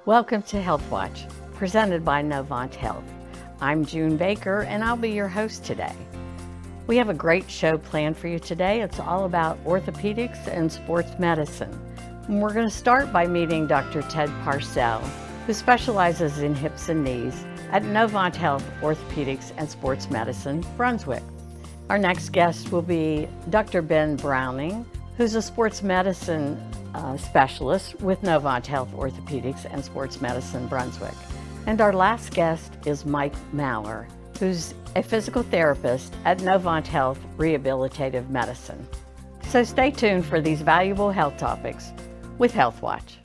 Welcome to HealthWatch, presented by Novant Health. I'm June Baker, and I'll be your host today. We have a great show planned for you today. It's all about orthopedics and sports medicine. And we're going to start by meeting Dr. Ted Parcell, who specializes in hips and knees at Novant Health Orthopedics and Sports Medicine, Brunswick. Our next guest will be Dr. Ben Browning, who's a sports medicine specialist with Novant Health Orthopedics and Sports Medicine, Brunswick. And our last guest is Mike Maller, who's a physical therapist at Novant Health Rehabilitative Medicine. So stay tuned for these valuable health topics with HealthWatch.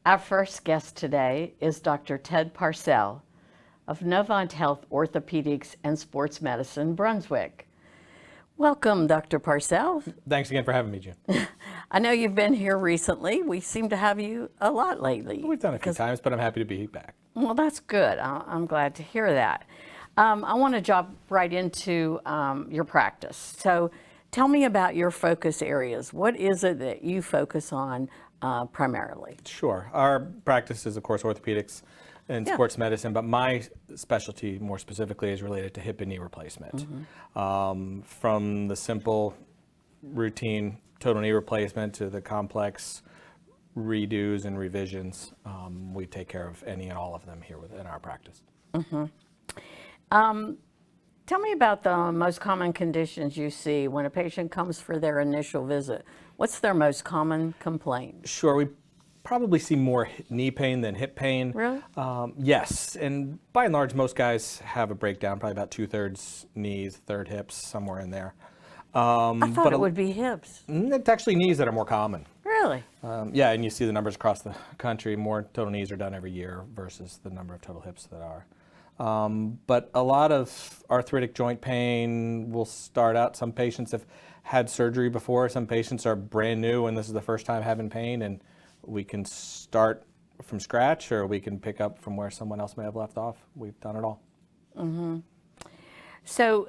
Our first guest today is Dr. Ted Parcell of Novant Health Orthopedics and Sports Medicine, Brunswick. Welcome, Dr. Parcell. Thanks again for having me, June. I know you've been here recently. We seem to have you a lot lately. We've done it a few times, but I'm happy to be back. Well, that's good. I'm glad to hear that. I want to jump right into your practice. So tell me about your focus areas. What is it that you focus on primarily? Sure. Our practice is, of course, orthopedics and sports medicine, but my specialty more specifically is related to hip and knee replacement. From the simple routine total knee replacement to the complex redos and revisions, we take care of any and all of them here within our practice. Tell me about the most common conditions you see when a patient comes for their initial visit. What's their most common complaint? Sure, we probably see more knee pain than hip pain. Really? Yes, and by and large, most guys have a breakdown, probably about 2/3 knees, 1/3 hips, somewhere in there. I thought it would be hips. It's actually knees that are more common. Really? Yeah, and you see the numbers across the country. More total knees are done every year versus the number of total hips that are. But a lot of arthritic joint pain will start out. Some patients have had surgery before. Some patients are brand new and this is the first time having pain, and we can start from scratch or we can pick up from where someone else may have left off. We've done it all. So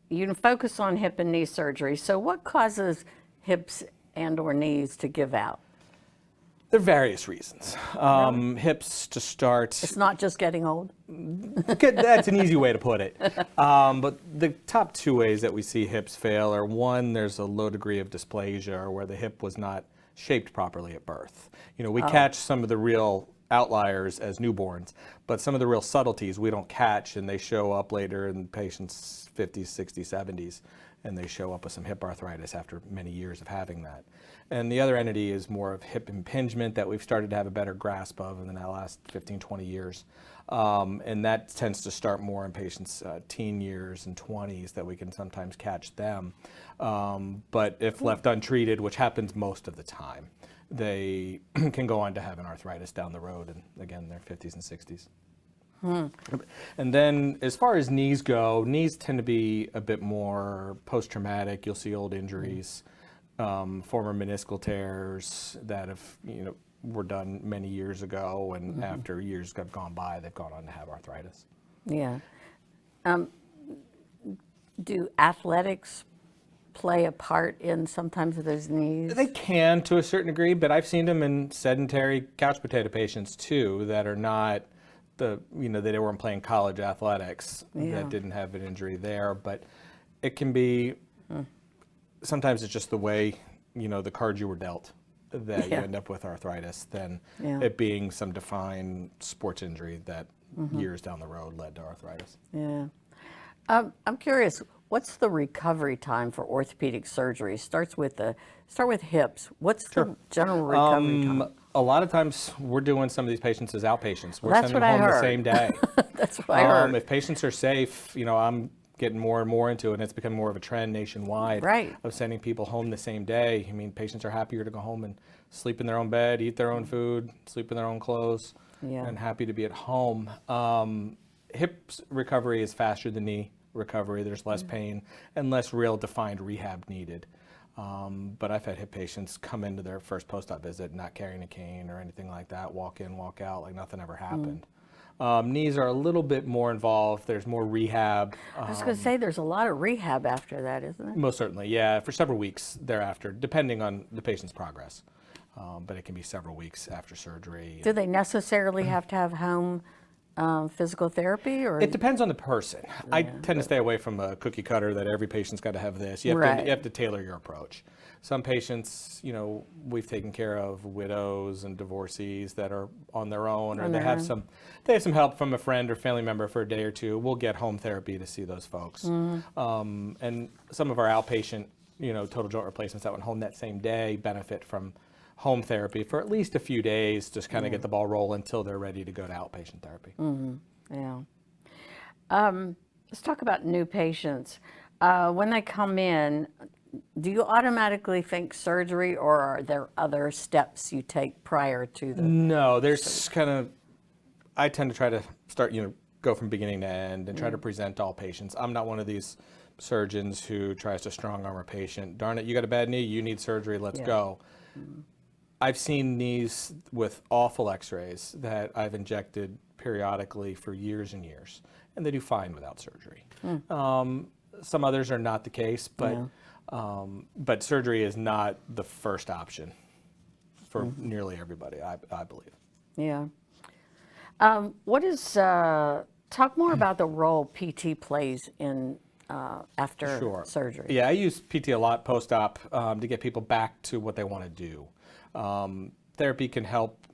you focus on hip and knee surgery. So what causes hips and or knees to give out? There are various reasons. Hips to start. It's not just getting old? That's an easy way to put it. But the top two ways that we see hips fail are, one, there's a low degree of dysplasia where the hip was not shaped properly at birth. You know, we catch some of the real outliers as newborns, but some of the real subtleties we don't catch, and they show up later in patients' 50s, 60s, 70s, and they show up with some hip arthritis after many years of having that. And the other entity is more of hip impingement that we've started to have a better grasp of in the last 15, 20 years. And that tends to start more in patients' teen years and 20s that we can sometimes catch them. But if left untreated, which happens most of the time, they can go on to have an arthritis down the road, and again, their 50s and 60s. And then as far as knees go, knees tend to be a bit more post-traumatic. You'll see old injuries, former meniscal tears that have, were done many years ago, and after years have gone by, they've gone on to have arthritis. Yeah. Do athletics play a part in sometimes of those knees? They can to a certain degree, but I've seen them in sedentary couch potato patients too that are not they weren't playing college athletics, that didn't have an injury there. But it can be, sometimes it's just the way, the cards you were dealt that you end up with arthritis than it being some defined sports injury that years down the road led to arthritis. Yeah. I'm curious, what's the recovery time for orthopedic surgery? Start with hips. What's the general recovery time? A lot of times we're doing some of these patients as outpatients. We're That's sending them home what I the heard. same day. That's what I heard. If patients are safe, I'm getting more and more into it, and it's becoming more of a trend nationwide Right. of sending people home the same day. I mean, patients are happier to go home and sleep in their own bed, eat their own food, sleep in their own clothes, Yeah. and happy to be at home. Hip recovery is faster than knee recovery. There's less pain and less real defined rehab needed. But I've had hip patients come into their first post-op visit not carrying a cane or anything like that, walk in, walk out like nothing ever happened. Knees are a little bit more involved. There's more rehab. I was going to say there's a lot of rehab after that, isn't it? Most certainly, yeah, for several weeks thereafter, depending on the patient's progress. But it can be several weeks after surgery. Do they necessarily have to have home physical therapy, or It depends on the person. I tend to stay away from a cookie cutter that every patient's got to have this. You have to tailor your approach. Some patients, we've taken care of widows and divorcees that are on their own, or they have some help from a friend or family member for a day or two. We'll get home therapy to see those folks. And some of our outpatient, total joint replacements that went home that same day benefit from home therapy for at least a few days, just kind of get the ball rolling until they're ready to go to outpatient therapy. Yeah. Let's talk about new patients. When they come in, do you automatically think surgery, or are there other steps you take prior to the? No, there's I tend to try to start, go from beginning to end and try to present all patients. I'm not one of these surgeons who tries to strong arm a patient. Darn it, you got a bad knee, you need surgery, let's go. I've seen knees with awful x-rays that I've injected periodically for years and years, and they do fine without surgery. Some others are not the case, but surgery is not the first option for nearly everybody, I believe. Yeah. Talk more about the role PT plays in after surgery. Yeah, I use PT a lot post-op to get people back to what they want to do. Therapy can help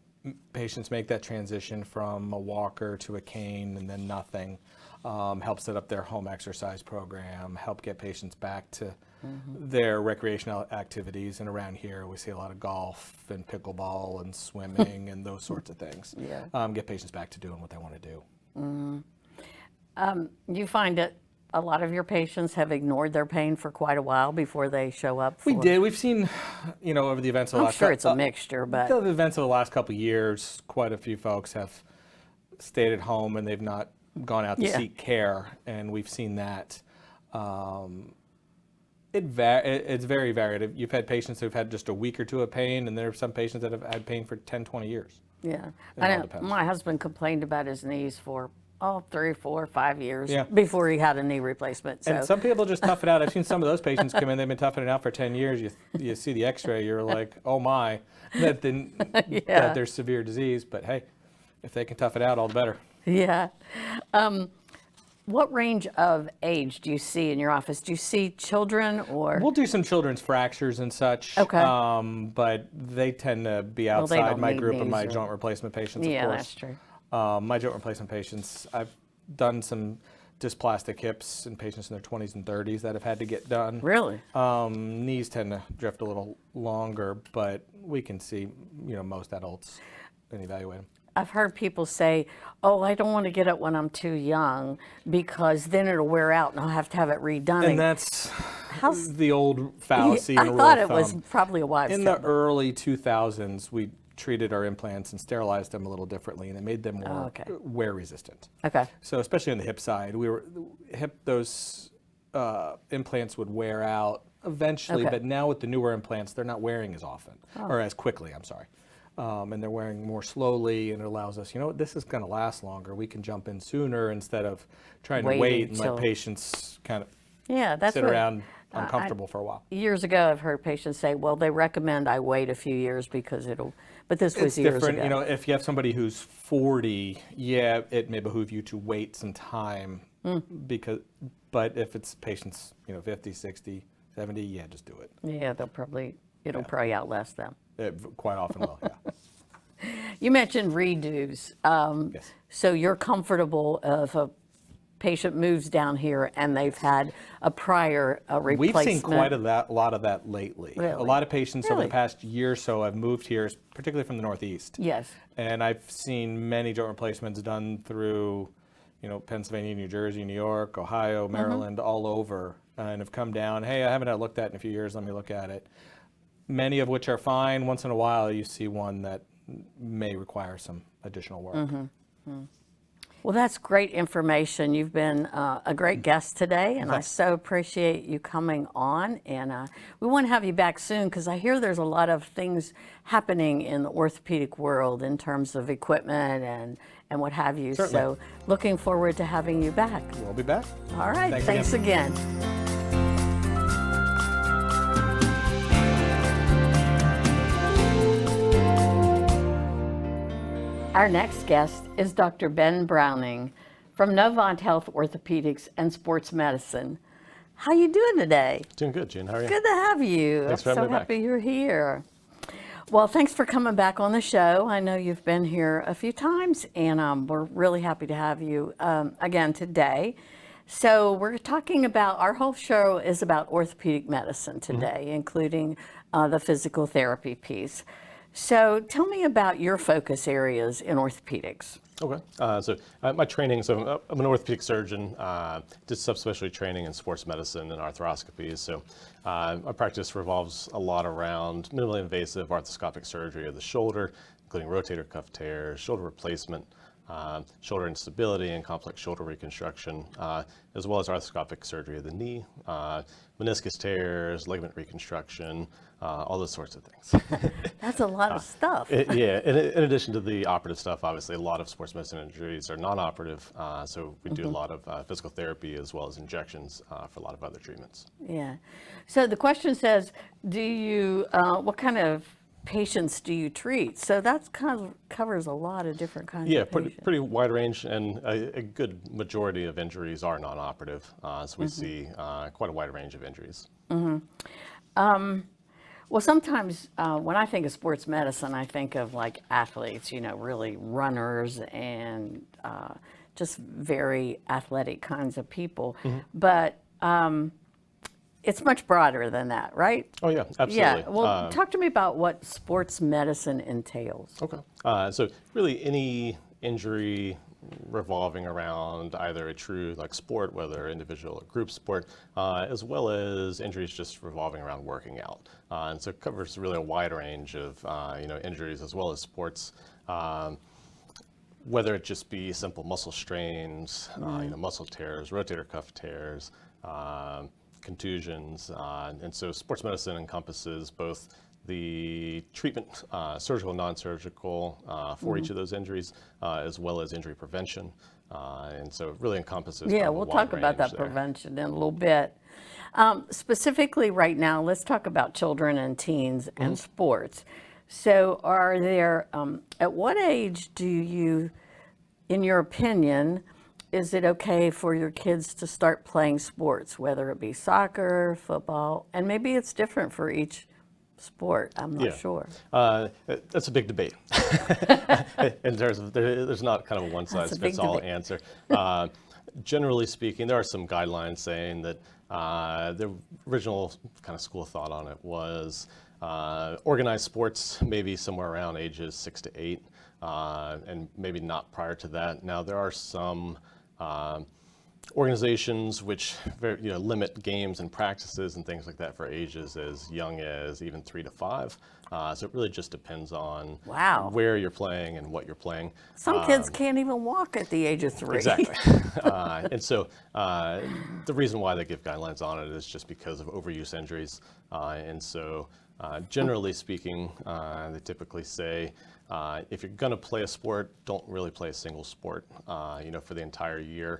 patients make that transition from a walker to a cane and then nothing. Help set up their home exercise program, help get patients back to their recreational activities. And around here, we see a lot of golf and pickleball and swimming and those sorts of things. Get patients back to doing what they want to do. You find that a lot of your patients have ignored their pain for quite a while before they show up? We did. We've seen, over the events of the last I'm sure it's a mixture, but the events of the last couple of years, quite a few folks have stayed at home and they've not gone out to seek care, and we've seen that. It's very varied. You've had patients who've had just a week or two of pain, and there are some patients that have had pain for 10, 20 years. Yeah. I know my husband complained about his knees for 3, 4, 5 years before he had a knee replacement. So. And some people just tough it out. I've seen some of those patients come in, they've been toughing it out for 10 years. You see the x-ray, you're like, oh my, that there's severe disease. But hey, if they can tough it out, all the better. Yeah. What range of age do you see in your office? Do you see children, or? We'll do some children's fractures and such. Okay. But they tend to be outside my group of my joint replacement patients, of course. Yeah, that's true. My joint replacement patients, I've done some dysplastic hips in patients in their 20s and 30s that have had to get done. Really? Knees tend to drift a little longer, but we can see, most adults and evaluate them. I've heard people say, oh, I don't want to get it when I'm too young because then it'll wear out and I'll have to have it redone. And that's the old fallacy. I thought it was probably a wives' tale. In the early 2000s, we treated our implants and sterilized them a little differently, and it made them more wear resistant. Okay. So especially on the hip side, those implants would wear out eventually, but now with the newer implants, they're not wearing as often, or as quickly, I'm sorry. And they're wearing more slowly, and it allows us, this is going to last longer. We can jump in sooner instead of trying to wait and let patients kind of sit around uncomfortable for a while. Years ago, I've heard patients say, well, they recommend I wait a few years because but this was years ago. Different. If you have somebody who's 40, it may behoove you to wait some time, but if it's patients, 50, 60, 70, just do it. Yeah, it'll probably outlast them. It quite often will, You mentioned redos. Yes. So you're comfortable if a patient moves down here and they've had a prior replacement? We've seen quite a lot of that lately. Really? A lot of patients over the past year or so have moved here, particularly from the Northeast. Yes. And I've seen many joint replacements done through, Pennsylvania, New Jersey, New York, Ohio, Maryland, all over, and have come down. Hey, I haven't had it looked at in a few years. Let me look at it. Many of which are fine. Once in a while, you see one that may require some additional work. Well, that's great information. You've been a great guest today, and I so appreciate you coming on. And we want to have you back soon because I hear there's a lot of things happening in the orthopedic world in terms of equipment and what have you. Certainly. So looking forward to having you back. We'll be back. All right. Thanks again. Our next guest is Dr. Ben Browning from Novant Health Orthopedics and Sports Medicine. How you doing today? Doing good, June. How are you? Good to have you. Thanks for I'm having so me back. happy you're here. Well, thanks for coming back on the show. I know you've been here a few times, and we're really happy to have you again today. So we're talking about, our whole show is about orthopedic medicine today, including the physical therapy piece. So tell me about your focus areas in orthopedics. Okay. My training, I'm an orthopedic surgeon, did subspecialty training in sports medicine and arthroscopies. So my practice revolves a lot around minimally invasive arthroscopic surgery of the shoulder, including rotator cuff tears, shoulder replacement, shoulder instability and complex shoulder reconstruction, as well as arthroscopic surgery of the knee, meniscus tears, ligament reconstruction, all those sorts of things. That's a lot of stuff. In addition to the operative stuff, obviously a lot of sports medicine injuries are non-operative, so we do a lot of physical therapy as well as injections for a lot of other treatments. Yeah. So the question says, what kind of patients do you treat? So that kind of covers a lot of different kinds of patients. Pretty wide range, and a good majority of injuries are non-operative. So we see quite a wide range of injuries. Well, sometimes when I think of sports medicine, I think of like athletes, really runners and just very athletic kinds of people. But it's much broader than that, right? Oh yeah, absolutely. Yeah. Well, talk to me about what sports medicine entails. Okay. So really any injury revolving around either a true sport, whether individual or group sport, as well as injuries just revolving around working out. And so it covers really a wide range of injuries as well as sports. Whether it just be simple muscle strains, muscle tears, rotator cuff tears, contusions, and so sports medicine encompasses both the treatment, surgical and non-surgical, for each of those injuries, as well as injury prevention, and so it really encompasses. Yeah, we'll talk about that prevention in a little bit. Specifically right now, let's talk about children and teens and sports. So are there, at what age do you, in your opinion, is it okay for your kids to start playing sports, whether it be soccer, football, and maybe it's different for each sport? I'm not sure. That's a big debate. In terms of, there's not kind of a one-size-fits-all answer. Generally speaking, there are some guidelines saying that the original kind of school of thought on it was organized sports maybe somewhere around ages 6 to 8, and maybe not prior to that. Now there are some organizations which limit games and practices and things like that for ages as young as even 3 to 5. So it really just depends on where you're playing and what you're playing. Some kids can't even walk at the age of 3. Exactly. And so the reason why they give guidelines on it is just because of overuse injuries. And so generally speaking, they typically say, if you're going to play a sport, don't really play a single sport, for the entire year.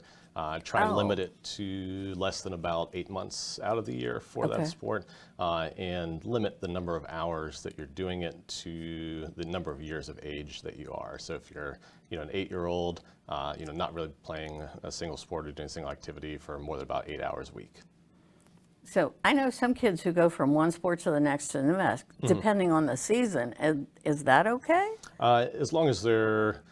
Try and limit it to less than about 8 months out of the year for that sport, and limit the number of hours that you're doing it to the number of years of age that you are. So if you're, an 8-year-old, not really playing a single sport or doing a single activity for more than about 8 hours a week. So I know some kids who go from one sport to the next to the next, depending on the season. Is that okay? As long as they're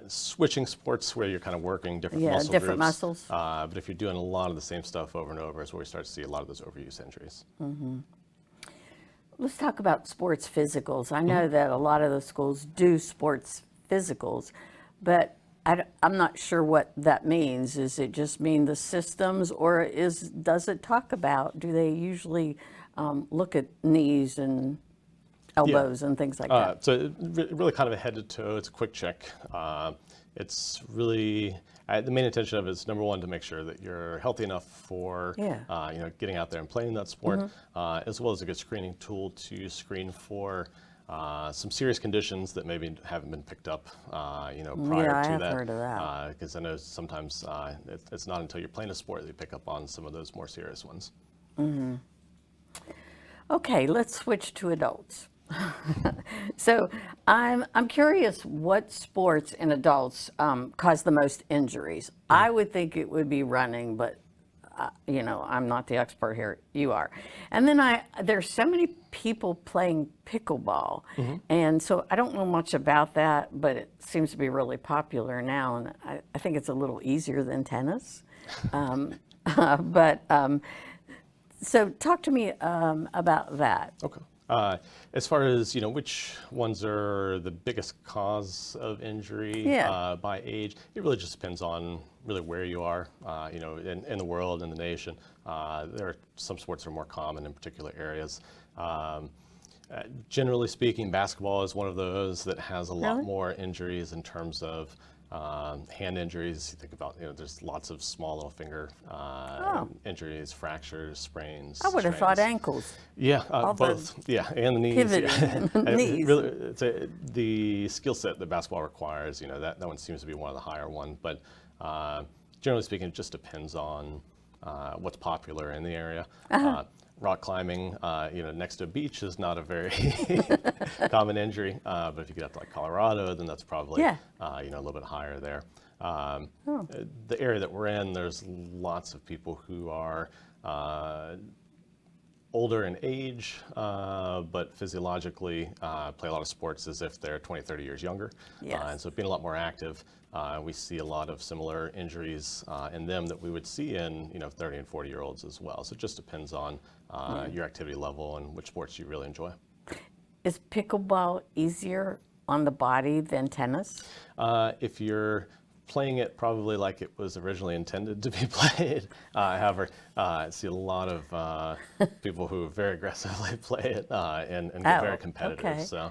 switching sports where you're kind of working different muscle different groups. muscles. But if you're doing a lot of the same stuff over and over is where we start to see a lot of those overuse injuries. Let's talk about sports physicals. I know that a lot of the schools do sports physicals, but I'm not sure what that means. Is it just mean the systems, or does it talk about, do they usually look at knees and elbows and things like that? So really kind of a head to toe. It's a quick check. It's really the main intention of it is, number one, to make sure that you're healthy enough for getting out there and playing that sport, as well as a good screening tool to screen for some serious conditions that maybe haven't been picked up, prior to have that. heard of that. Because I know sometimes it's not until you're playing a sport that you pick up on some of those more serious ones. Okay, let's switch to adults. So I'm curious what sports in adults cause the most injuries. I would think it would be running, but I'm not the expert here. You are. And then there's so many people playing pickleball, and so I don't know much about that, but it seems to be really popular now, and I think it's a little easier than tennis. So talk to me about that. Okay. As far as which ones are the biggest cause of injury by age, it really just depends on really where you are, in the world, in the nation. There are some sports that are more common in particular areas. Generally speaking, basketball is one of those that has a lot more injuries in terms of hand injuries. You think about, there's lots of small little finger injuries, fractures, sprains. I would have thought ankles. Yeah, both. And the knees. Pivoting knees. Really, the skill set that basketball requires, that one seems to be one of the higher ones. But generally speaking, it just depends on what's popular in the area. Rock climbing, next to a beach is not a very common injury. But if you get up to like Colorado, then that's probably a little bit higher there. The area that we're in, there's lots of people who are older in age, but physiologically play a lot of sports as if they're 20, 30 years younger. And so being a lot more active, we see a lot of similar injuries in them that we would see in 30 and 40-year-olds as well. So it just depends on your activity level and which sports you really enjoy. Is pickleball easier on the body than tennis? If you're playing it probably like it was originally intended to be played. However, I see a lot of people who very aggressively play it and get very competitive. Okay. So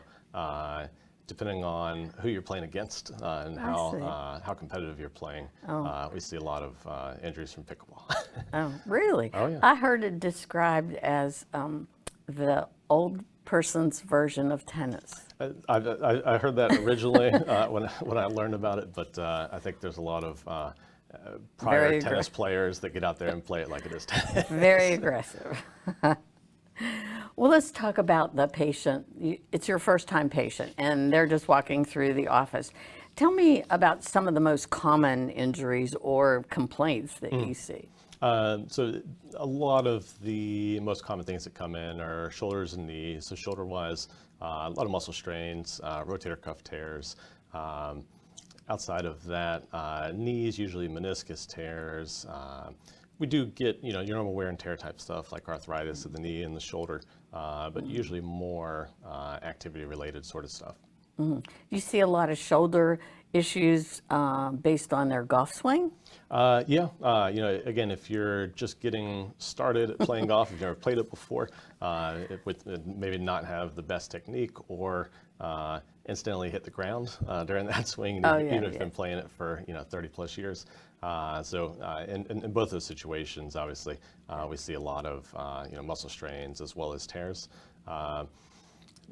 depending on who you're playing against and how competitive you're playing, we see a lot of injuries from pickleball. Oh, really? Oh, yeah. I heard it described as the old person's version of tennis. I heard that originally when I learned about it, but I think there's a lot of prior tennis players that get out there and play it like it is tennis. Very aggressive. Well, let's talk about the patient. It's your first time patient, and they're just walking through the office. Tell me about some of the most common injuries or complaints that you see. So a lot of the most common things that come in are shoulders and knees. So shoulder-wise, a lot of muscle strains, rotator cuff tears. Outside of that, knees, usually meniscus tears. We do get, your normal wear and tear type stuff like arthritis of the knee and the shoulder, but usually more activity-related sort of stuff. Do you see a lot of shoulder issues based on their golf swing? Again, if you're just getting started at playing golf, if you've never played it before, it would maybe not have the best technique or instantly hit the ground during that swing, even if you've been playing it for 30 plus years. In both those situations, obviously, we see a lot of muscle strains as well as tears.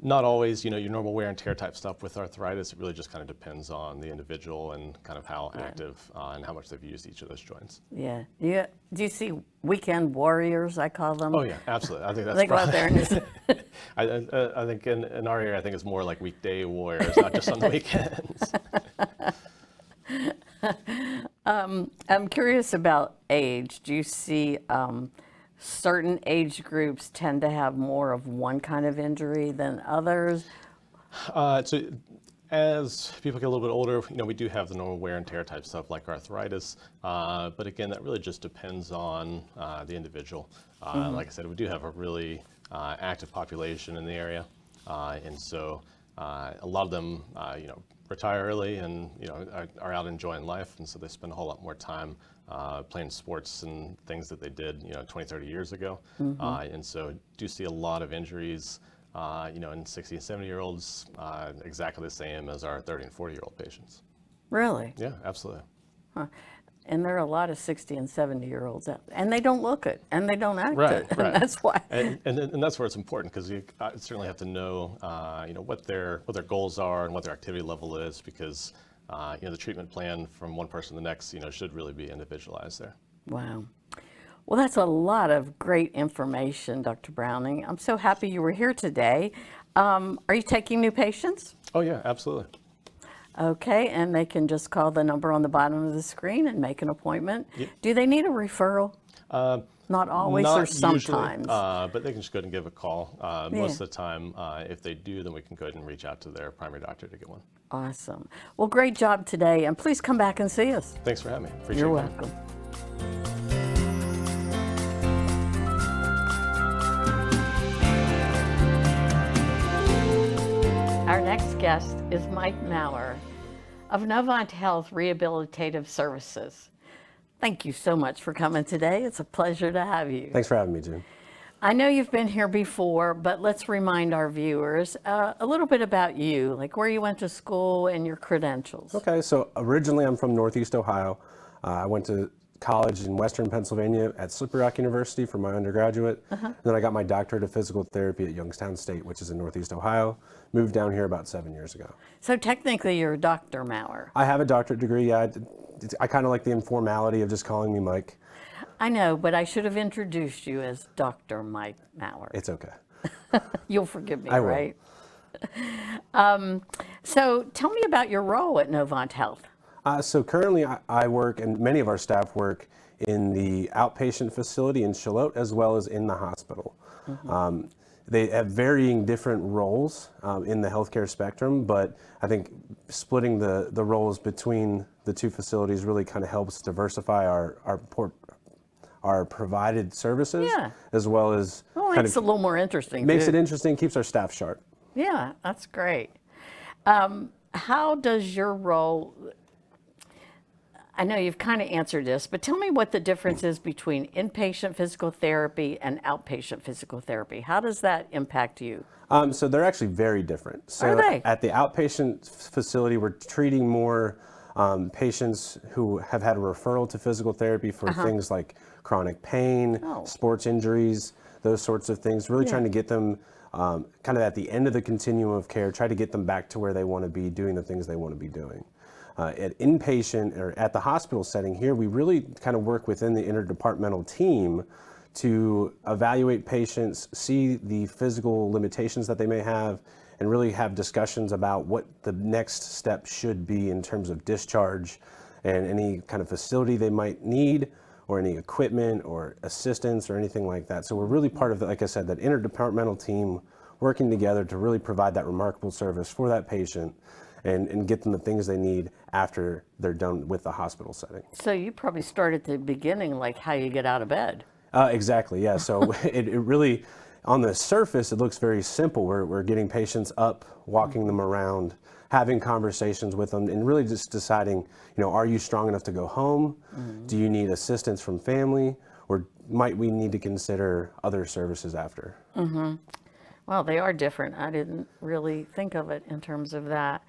Not always, your normal wear and tear type stuff with arthritis. It really just kind of depends on the individual and kind of how active and how much they've used each of those joints. Yeah. Do you see weekend warriors, I call them? Oh, yeah, absolutely. I think that's they go out there and just... I think in our area, I think it's more like weekday warriors, not just on the weekends. I'm curious about age. Do you see certain age groups tend to have more of one kind of injury than others? So as people get a little bit older, we do have the normal wear and tear type stuff like arthritis. But again, that really just depends on the individual. Like I said, we do have a really active population in the area. And so a lot of them, retire early and are out enjoying life, and so they spend a whole lot more time playing sports and things that they did 20, 30 years ago. And so do see a lot of injuries in 60 and 70-year-olds, exactly the same as our 30 and 40-year-old patients. Really? Yeah, absolutely. Huh. And there are a lot of 60 and 70-year-olds out, and they don't look it, and they don't act Right, it, and right. that's why. And that's where it's important, because you certainly have to know, what their goals are and what their activity level is, because the treatment plan from one person to the next, should really be individualized there. Wow. Well, that's a lot of great information, Dr. Browning. I'm so happy you were here today. Are you taking new patients? Oh yeah, absolutely. Okay, and they can just call the number on the bottom of the screen and make an appointment. Yep. Do they need a referral? Not always, Not or sometimes? Usually, but they can just go ahead and give a call. Most of the time, if they do, then we can go ahead and reach out to their primary doctor to get one. Awesome. Well, great job today, and please come back and see us. Thanks for having me. Appreciate You're it. welcome. Our next guest is Mike Maurer of Novant Health Rehabilitative Services. Thank you so much for coming today. It's a pleasure to have you. Thanks for having me, June. I know you've been here before, but let's remind our viewers a little bit about you, like where you went to school and your credentials. Okay, so originally I'm from Northeast Ohio. I went to college in Western Pennsylvania at Slippery Rock University for my undergraduate. Then I got my doctorate of physical therapy at Youngstown State, which is in Northeast Ohio. Moved down here about 7 years ago. So technically you're Dr. Maurer. I have a doctorate degree, yeah. I kind of like the informality of just calling me Mike. I know, but I should have introduced you as Dr. Mike Maurer. It's okay. You'll forgive me, I will. right? So tell me about your role at Novant Health. So currently I work, and many of our staff work, in the outpatient facility in Charlotte as well as in the hospital. They have varying different roles in the healthcare spectrum, but I think splitting the roles between the two facilities really kind of helps diversify our provided services, as well as It's a little more interesting. makes it interesting, keeps our staff sharp. Yeah, that's great. How does your role, I know you've kind of answered this, but tell me what the difference is between inpatient physical therapy and outpatient physical therapy. How does that impact you? So they're actually very different. So Are they? At the outpatient facility, we're treating more patients who have had a referral to physical therapy for things like chronic pain, sports injuries, those sorts of things, really trying to get them kind of at the end of the continuum of care, try to get them back to where they want to be doing the things they want to be doing. At inpatient or at the hospital setting here, we really kind of work within the interdepartmental team to evaluate patients, see the physical limitations that they may have, and really have discussions about what the next step should be in terms of discharge and any kind of facility they might need, or any equipment or assistance or anything like that. So we're really part of, like I said, that interdepartmental team working together to really provide that remarkable service for that patient and get them the things they need after they're done with the hospital setting. So you probably start at the beginning, like how you get out of bed. Exactly, yeah. So it really, on the surface, it looks very simple. We're getting patients up, walking them around, having conversations with them, and really just deciding, are you strong enough to go home? Do you need assistance from family? Or might we need to consider other services after? Well, they are different. I didn't really think of it in terms of that.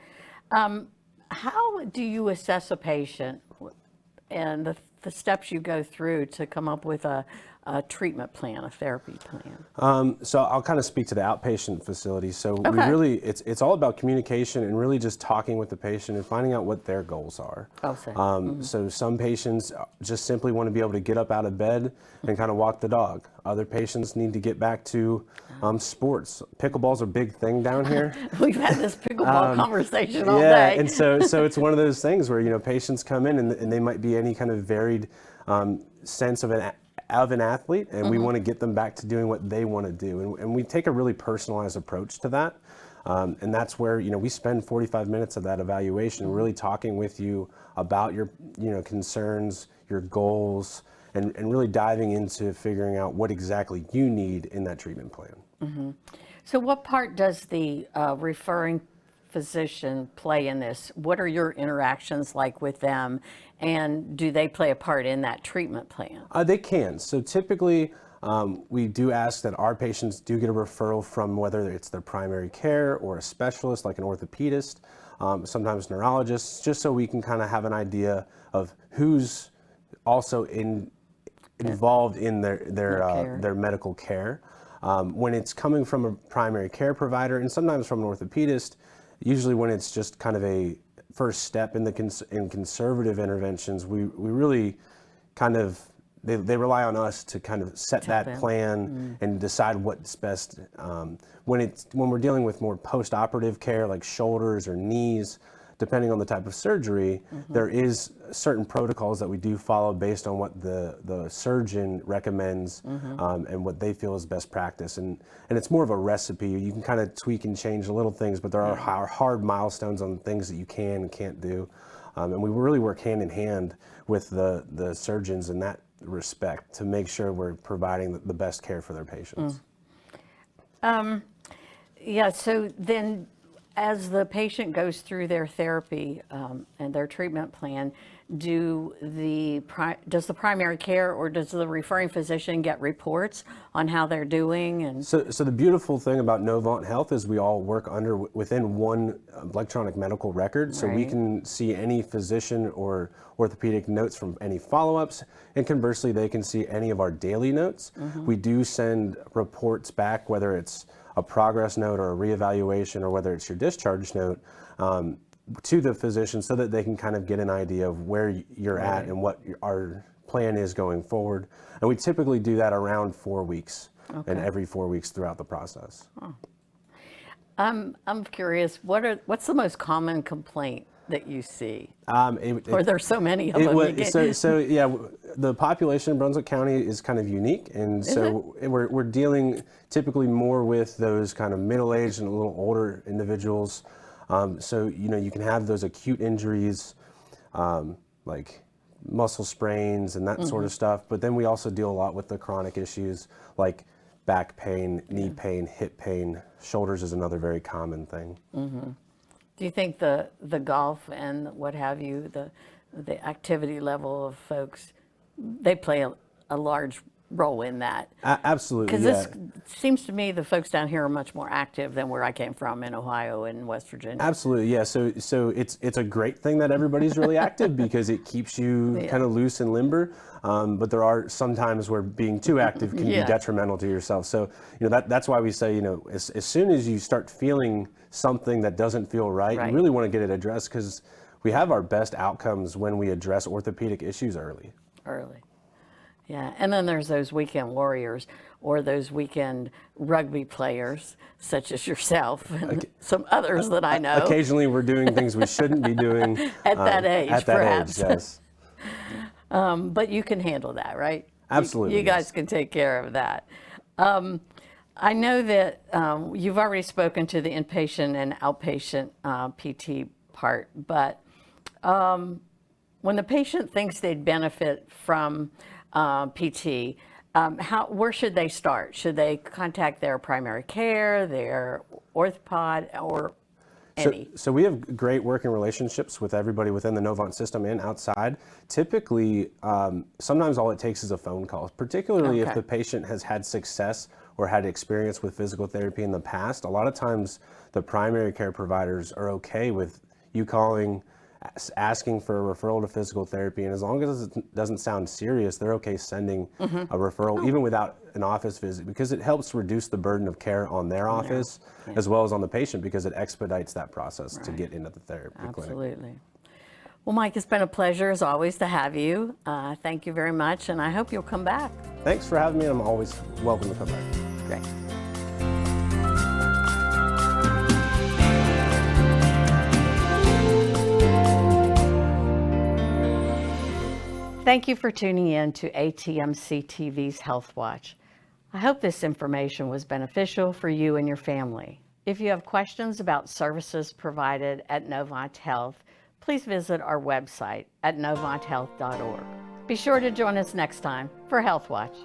How do you assess a patient and the steps you go through to come up with a treatment plan, a therapy plan? So I'll kind of speak to the outpatient facility. So we really, it's all about communication and really just talking with the patient and finding out what their goals are. So some patients just simply want to be able to get up out of bed and kind of walk the dog. Other patients need to get back to sports. Pickleball's a big thing down here. We've had this pickleball conversation all day. And so it's one of those things where, patients come in and they might be any kind of varied sense of an athlete, and we want to get them back to doing what they want to do. And we take a really personalized approach to that. And that's where, we spend 45 minutes of that evaluation really talking with you about your, concerns, your goals, and really diving into figuring out what exactly you need in that treatment plan. So what part does the referring physician play in this? What are your interactions like with them, and do they play a part in that treatment plan? They can. So typically, we do ask that our patients do get a referral from whether it's their primary care or a specialist like an orthopedist, sometimes neurologists, just so we can kind of have an idea of who's also involved in their medical care. When it's coming from a primary care provider and sometimes from an orthopedist, usually when it's just kind of a first step in in conservative interventions, we really kind of, they rely on us to kind of set that plan and decide what's best. When we're dealing with more post-operative care like shoulders or knees, depending on the type of surgery, there is certain protocols that we do follow based on what the surgeon recommends and what they feel is best practice. And it's more of a recipe. You can kind of tweak and change little things, but there are hard milestones on things that you can and can't do. And we really work hand in hand with the surgeons in that respect to make sure we're providing the best care for their patients. Yeah, so then as the patient goes through their therapy and their treatment plan, does the primary care or does the referring physician get reports on how they're doing? And so the beautiful thing about Novant Health is we all work within one electronic medical record, so we can see any physician or orthopedic notes from any follow-ups, and conversely they can see any of our daily notes. We do send reports back, whether it's a progress note or a reevaluation or whether it's your discharge note, to the physician so that they can kind of get an idea of where you're at and what our plan is going forward. And we typically do that around 4 weeks and every 4 weeks throughout the process. I'm curious, what's the most common complaint that you see? Or there's so many of them. So yeah, the population in Brunswick County is kind of unique, and so we're dealing typically more with those kind of middle-aged and a little older individuals. So you can have those acute injuries, like muscle sprains and that sort of stuff. But then we also deal a lot with the chronic issues like back pain, knee pain, hip pain. Shoulders is another very common thing. Do you think the golf and what have you, the activity level of folks, they play a large role in that? Absolutely. Because this seems to me the folks down here are much more active than where I came from in Ohio and West Virginia. Absolutely, yeah. So it's a great thing that everybody's really active because it keeps you kind of loose and limber. But there are some times where being too active can be detrimental to yourself. So that's why we say as soon as you start feeling something that doesn't feel right, you really want to get it addressed, because we have our best outcomes when we address orthopedic issues early. Yeah, and then there's those weekend warriors or those weekend rugby players, such as yourself and some others that I know. Occasionally we're doing things we shouldn't be doing. At that age, perhaps. Yes. But you can handle that, right? Absolutely. You guys can take care of that. I know that you've already spoken to the inpatient and outpatient PT part, but when the patient thinks they'd benefit from PT, where should they start? Should they contact their primary care, their orthopod, or any? So we have great working relationships with everybody within the Novant system and outside. Typically, sometimes all it takes is a phone call, particularly if the patient has had success or had experience with physical therapy in the past. A lot of times the primary care providers are okay with you calling, asking for a referral to physical therapy, and as long as it doesn't sound serious, they're okay sending a referral even without an office visit, because it helps reduce the burden of care on their office as well as on the patient, because it expedites that process to get into the therapy clinic. Absolutely. Well, Mike, it's been a pleasure as always to have you. Thank you very much, and I hope you'll come back. Thanks for having me. I'm always welcome to come back. Great. Thank you for tuning in to ATMC TV's Health Watch. I hope this information was beneficial for you and your family. If you have questions about services provided at Novant Health, please visit our website at novanthealth.org. Be sure to join us next time for Health Watch.